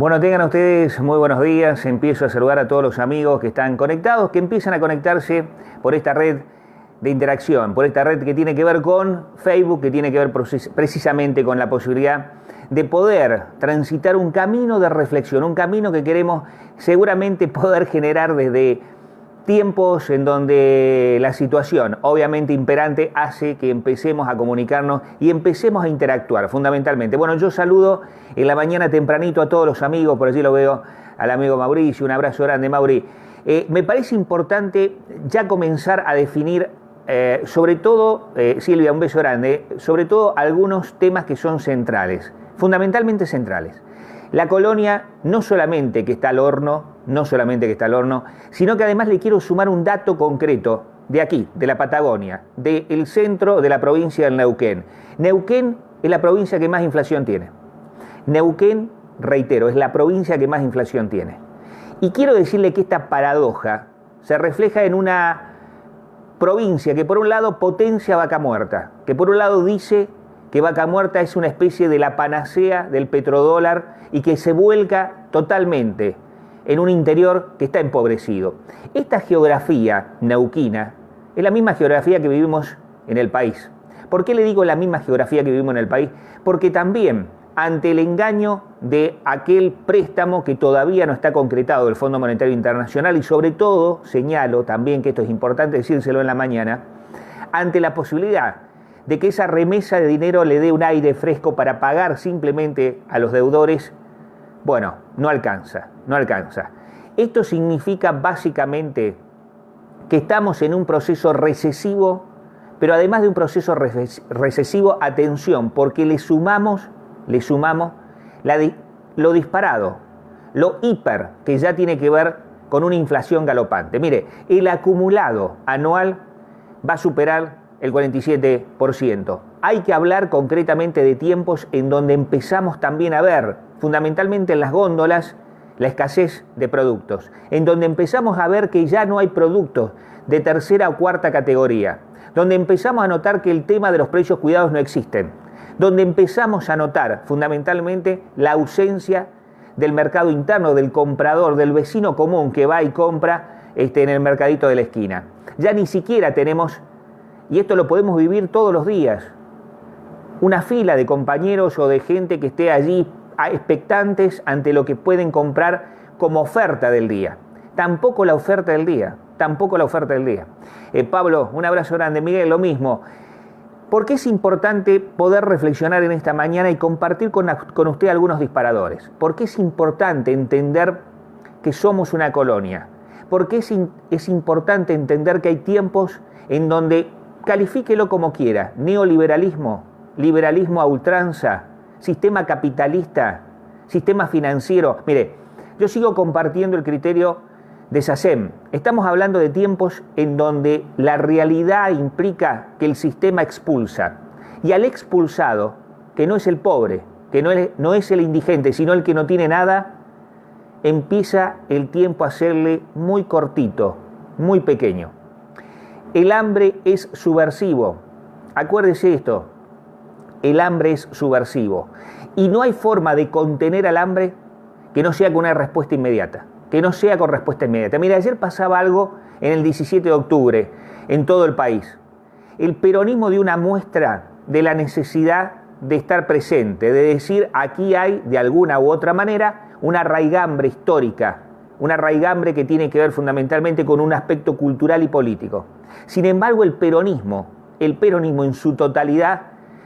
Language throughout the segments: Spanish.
Bueno, tengan ustedes muy buenos días. Empiezo a saludar a todos los amigos que están conectados, que empiezan a conectarse por esta red de interacción, por esta red que tiene que ver con Facebook, que tiene que ver precisamente con la posibilidad de poder transitar un camino de reflexión, un camino que queremos seguramente poder generar desde tiempos en donde la situación obviamente imperante hace que empecemos a comunicarnos y empecemos a interactuar fundamentalmente. Bueno, yo saludo en la mañana tempranito a todos los amigos, por allí lo veo al amigo Mauricio, un abrazo grande, Mauri. Me parece importante ya comenzar a definir sobre todo, Silvia, un beso grande, sobre todo algunos temas que son centrales, fundamentalmente centrales. La colonia no solamente que está al horno, sino que además le quiero sumar un dato concreto de aquí, de la Patagonia, del centro de la provincia del Neuquén. Neuquén es la provincia que más inflación tiene. Neuquén, reitero, es la provincia que más inflación tiene. Y quiero decirle que esta paradoja se refleja en una provincia que por un lado potencia Vaca Muerta, que por un lado dice que Vaca Muerta es una especie de la panacea del petrodólar y que se vuelca totalmente en un interior que está empobrecido. Esta geografía neuquina es la misma geografía que vivimos en el país. ¿Por qué le digo la misma geografía que vivimos en el país? Porque también ante el engaño de aquel préstamo que todavía no está concretado del Fondo Monetario Internacional y sobre todo, señalo también que esto es importante decírselo en la mañana, ante la posibilidad de que esa remesa de dinero le dé un aire fresco para pagar simplemente a los deudores, bueno, no alcanza. Esto significa básicamente que estamos en un proceso recesivo, pero además de un proceso recesivo, atención, porque le sumamos lo disparado, lo hiper, que ya tiene que ver con una inflación galopante. Mire, el acumulado anual va a superar el 47%. Hay que hablar concretamente de tiempos en donde empezamos también a ver, fundamentalmente en las góndolas, la escasez de productos, en donde empezamos a ver que ya no hay productos de tercera o cuarta categoría, donde empezamos a notar que el tema de los precios cuidados no existen, donde empezamos a notar fundamentalmente la ausencia del mercado interno, del comprador, del vecino común que va y compra en el mercadito de la esquina. Ya ni siquiera tenemos, y esto lo podemos vivir todos los días, una fila de compañeros o de gente que esté allí expectantes ante lo que pueden comprar como oferta del día. Tampoco la oferta del día. Pablo, un abrazo grande. Miguel, lo mismo. ¿Por qué es importante poder reflexionar en esta mañana y compartir con usted algunos disparadores? ¿Por qué es importante entender que somos una colonia? ¿Por qué es importante entender que hay tiempos en donde, califíquelo como quiera, neoliberalismo, liberalismo a ultranza, sistema capitalista, sistema financiero? Mire, yo sigo compartiendo el criterio de SACEM. Estamos hablando de tiempos en donde la realidad implica que el sistema expulsa. Y al expulsado, que no es el pobre, que no es el indigente, sino el que no tiene nada, empieza el tiempo a hacerle muy cortito, muy pequeño. El hambre es subversivo. Acuérdese esto. El hambre es subversivo. Y no hay forma de contener al hambre que no sea con una respuesta inmediata. Mira, ayer pasaba algo en el 17 de octubre en todo el país. El peronismo dio una muestra de la necesidad de estar presente, de decir aquí hay de alguna u otra manera una raigambre histórica, una raigambre que tiene que ver fundamentalmente con un aspecto cultural y político. Sin embargo, el peronismo en su totalidad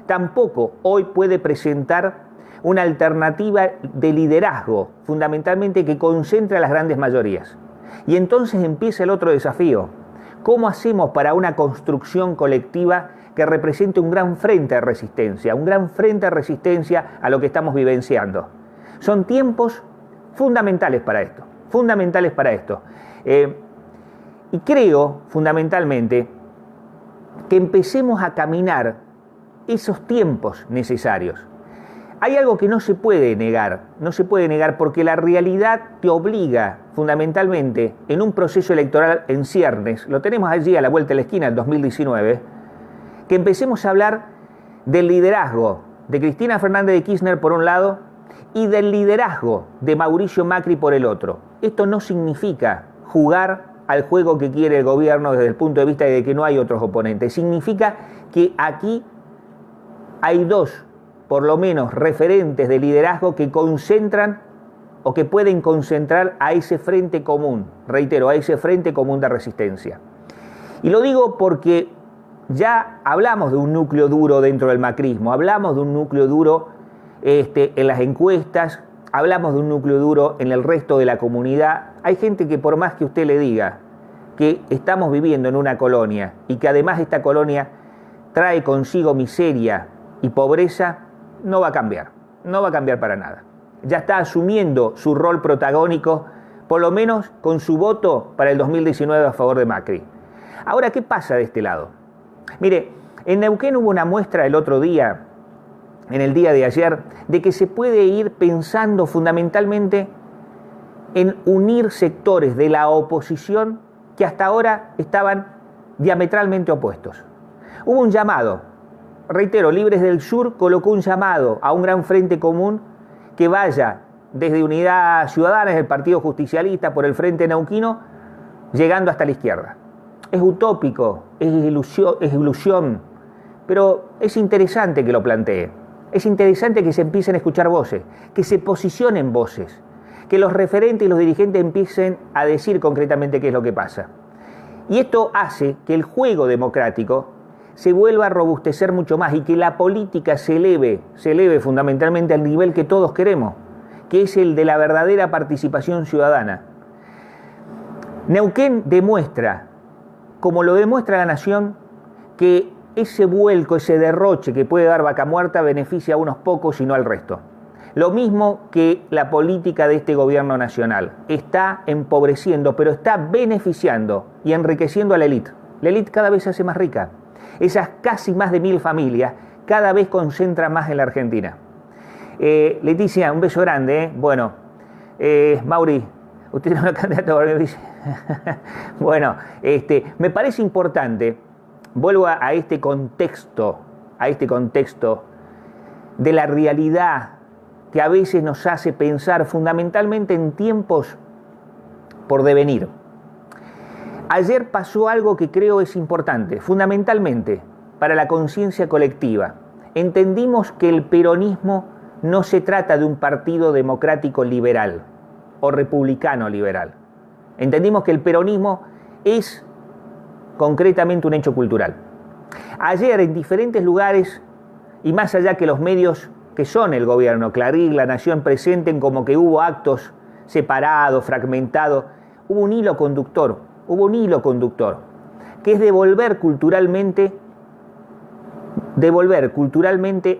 tampoco hoy puede presentar una alternativa de liderazgo, fundamentalmente que concentre a las grandes mayorías. Y entonces empieza el otro desafío. ¿Cómo hacemos para una construcción colectiva que represente un gran frente de resistencia a lo que estamos vivenciando? Son tiempos fundamentales para esto. Y creo, fundamentalmente, que empecemos a caminar esos tiempos necesarios. Hay algo que no se puede negar porque la realidad te obliga fundamentalmente en un proceso electoral en ciernes, lo tenemos allí a la vuelta de la esquina en 2019, que empecemos a hablar del liderazgo de Cristina Fernández de Kirchner por un lado y del liderazgo de Mauricio Macri por el otro. Esto no significa jugar al juego que quiere el gobierno desde el punto de vista de que no hay otros oponentes. Significa que aquí hay dos, por lo menos, referentes de liderazgo que concentran o que pueden concentrar a ese frente común, reitero, a ese frente común de resistencia. Y lo digo porque ya hablamos de un núcleo duro dentro del macrismo, hablamos de un núcleo duro en las encuestas, hablamos de un núcleo duro en el resto de la comunidad. Hay gente que por más que usted le diga que estamos viviendo en una colonia y que además esta colonia trae consigo miseria y pobreza, no va a cambiar para nada. Ya está asumiendo su rol protagónico, por lo menos con su voto para el 2019 a favor de Macri. Ahora, ¿qué pasa de este lado? Mire, en Neuquén hubo una muestra el otro día, en el día de ayer, de que se puede ir pensando fundamentalmente en unir sectores de la oposición que hasta ahora estaban diametralmente opuestos. Hubo un llamado, reitero, Libres del Sur colocó un llamado a un gran frente común que vaya desde Unidad Ciudadana, desde el Partido Justicialista, por el Frente Neuquino, llegando hasta la izquierda. Es utópico, es ilusión, pero es interesante que lo plantee. Es interesante que se empiecen a escuchar voces, que se posicionen voces, que los referentes y los dirigentes empiecen a decir concretamente qué es lo que pasa. Y esto hace que el juego democrático se vuelva a robustecer mucho más y que la política se eleve fundamentalmente al nivel que todos queremos, que es el de la verdadera participación ciudadana. Neuquén demuestra, como lo demuestra la nación, que ese vuelco, ese derroche que puede dar Vaca Muerta beneficia a unos pocos y no al resto. Lo mismo que la política de este gobierno nacional. Está empobreciendo, pero está beneficiando y enriqueciendo a la élite. La élite cada vez se hace más rica. Esas casi más de 1000 familias cada vez concentran más en la Argentina. Leticia, un beso grande. Bueno, Mauri, usted no es candidato a dice. Bueno, me parece importante, vuelvo a este contexto de la realidad que a veces nos hace pensar fundamentalmente en tiempos por devenir. Ayer pasó algo que creo es importante, fundamentalmente para la conciencia colectiva. Entendimos que el peronismo no se trata de un partido democrático liberal o republicano liberal. Entendimos que el peronismo es concretamente un hecho cultural. Ayer en diferentes lugares, y más allá que los medios que son el gobierno, Clarín, La Nación, presenten como que hubo actos separados, fragmentados, hubo un hilo conductor, que es devolver culturalmente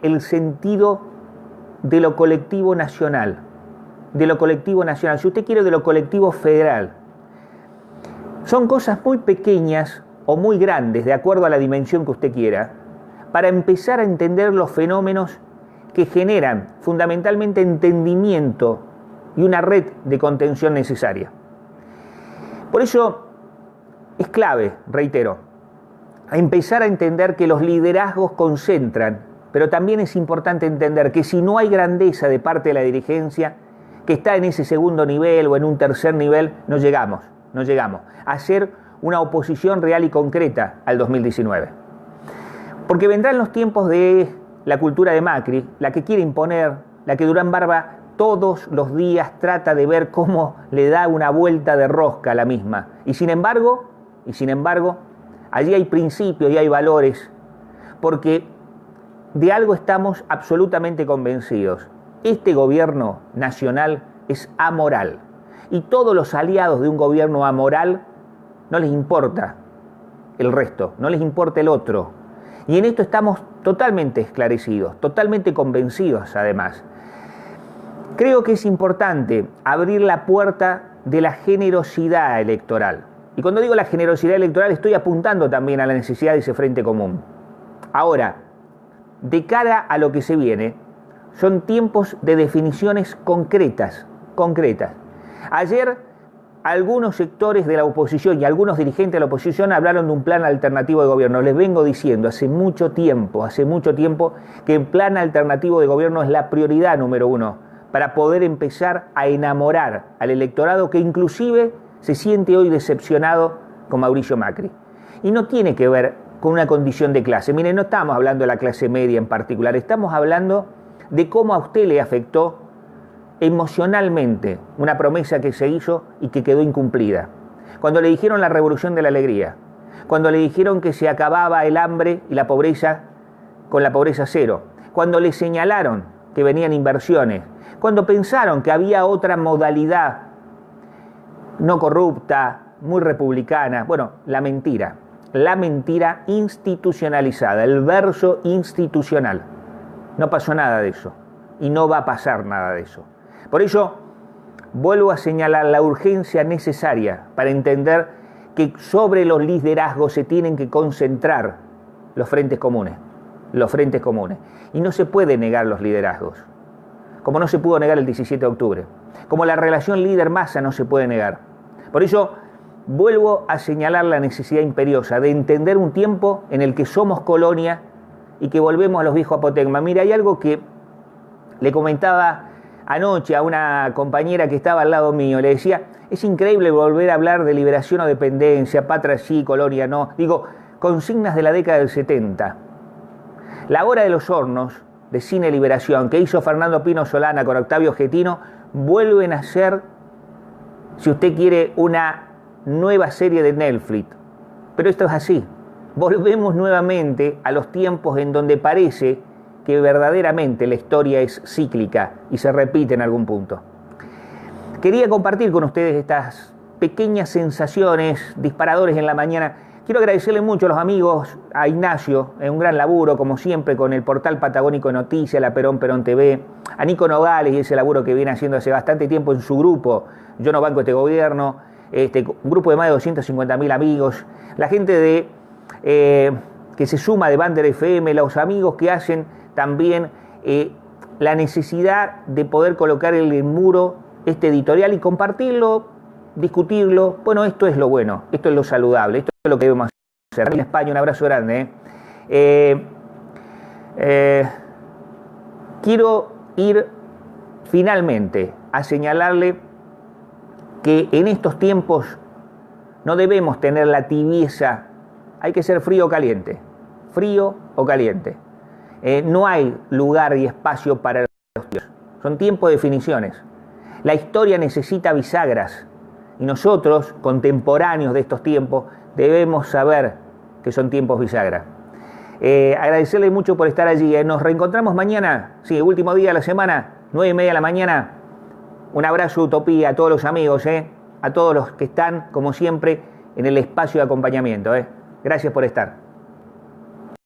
el sentido de lo colectivo nacional, si usted quiere, de lo colectivo federal. Son cosas muy pequeñas o muy grandes, de acuerdo a la dimensión que usted quiera, para empezar a entender los fenómenos que generan fundamentalmente entendimiento y una red de contención necesaria. Por eso es clave, reitero, empezar a entender que los liderazgos concentran, pero también es importante entender que si no hay grandeza de parte de la dirigencia, que está en ese segundo nivel o en un tercer nivel, no llegamos a ser una oposición real y concreta al 2019. Porque vendrán los tiempos de la cultura de Macri, la que quiere imponer, la que Durán Barba todos los días trata de ver cómo le da una vuelta de rosca a la misma. Y sin embargo, allí hay principios y hay valores, porque de algo estamos absolutamente convencidos. Este gobierno nacional es amoral. Y todos los aliados de un gobierno amoral no les importa el resto, no les importa el otro. Y en esto estamos totalmente esclarecidos, totalmente convencidos además. Creo que es importante abrir la puerta de la generosidad electoral. Y cuando digo la generosidad electoral estoy apuntando también a la necesidad de ese frente común. Ahora, de cara a lo que se viene, son tiempos de definiciones concretas. Ayer algunos sectores de la oposición y algunos dirigentes de la oposición hablaron de un plan alternativo de gobierno. Les vengo diciendo hace mucho tiempo que el plan alternativo de gobierno es la prioridad número 1 para poder empezar a enamorar al electorado que inclusive se siente hoy decepcionado con Mauricio Macri. Y no tiene que ver con una condición de clase. Miren, no estamos hablando de la clase media en particular, estamos hablando de cómo a usted le afectó emocionalmente una promesa que se hizo y que quedó incumplida. Cuando le dijeron la revolución de la alegría, cuando le dijeron que se acababa el hambre y la pobreza con la pobreza cero, cuando le señalaron que venían inversiones, cuando pensaron que había otra modalidad no corrupta, muy republicana, bueno, la mentira institucionalizada, el verso institucional. No pasó nada de eso y no va a pasar nada de eso. Por ello, vuelvo a señalar la urgencia necesaria para entender que sobre los liderazgos se tienen que concentrar los frentes comunes. Y no se puede negar los liderazgos, como no se pudo negar el 17 de octubre, como la relación líder-masa no se puede negar. Por ello, vuelvo a señalar la necesidad imperiosa de entender un tiempo en el que somos colonia y que volvemos a los viejos apotegmas. Mira, hay algo que le comentaba anoche a una compañera que estaba al lado mío, le decía, es increíble volver a hablar de liberación o dependencia, patria sí, colonia no, digo, consignas de la década del 70. La hora de los hornos de Cine Liberación que hizo Fernando Pino Solana con Octavio Getino vuelven a ser, si usted quiere, una nueva serie de Netflix. Pero esto es así. Volvemos nuevamente a los tiempos en donde parece que verdaderamente la historia es cíclica y se repite en algún punto. Quería compartir con ustedes estas pequeñas sensaciones, disparadores en la mañana. Quiero agradecerle mucho a los amigos, a Ignacio, en un gran laburo, como siempre, con el portal Patagónico de Noticias, la Perón TV, a Nico Nogales y ese laburo que viene haciendo hace bastante tiempo en su grupo, Yo no banco este gobierno, un grupo de más de 250.000 amigos, la gente de que se suma de Bander FM, los amigos que hacen también la necesidad de poder colocar en el muro este editorial y compartirlo, discutirlo. Bueno, esto es lo bueno, esto es lo saludable, esto es lo que debemos hacer. En España, un abrazo grande. Quiero ir finalmente a señalarle que en estos tiempos no debemos tener la tibieza, hay que ser frío o caliente, no hay lugar y espacio para los tibios, son tiempos de definiciones. La historia necesita bisagras y nosotros, contemporáneos de estos tiempos, debemos saber que son tiempos bisagra. Agradecerle mucho por estar allí. Nos reencontramos mañana, sí, último día de la semana, 9:30 de la mañana. Un abrazo, Utopía, a todos los amigos, a todos los que están, como siempre, en el espacio de acompañamiento. Gracias por estar.